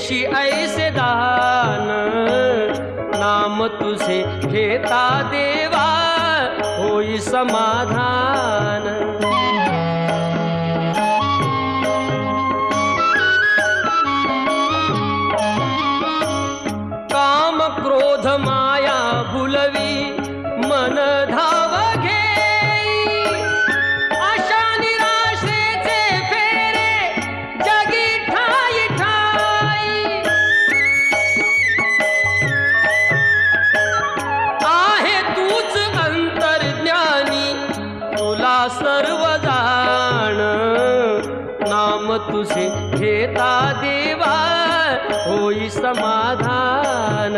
देशी ऐसे दान, नाम तुझे घेता देवा होई समाधान। काम क्रोध माया भुलवी मन धाव घेई, आशा निराशेचे फेरे जगी ठाई ठाई। आहे तूच अंतर्ज्ञानी तुला सर्व जाण, नाम तुझे घेता देवा होई समाधान।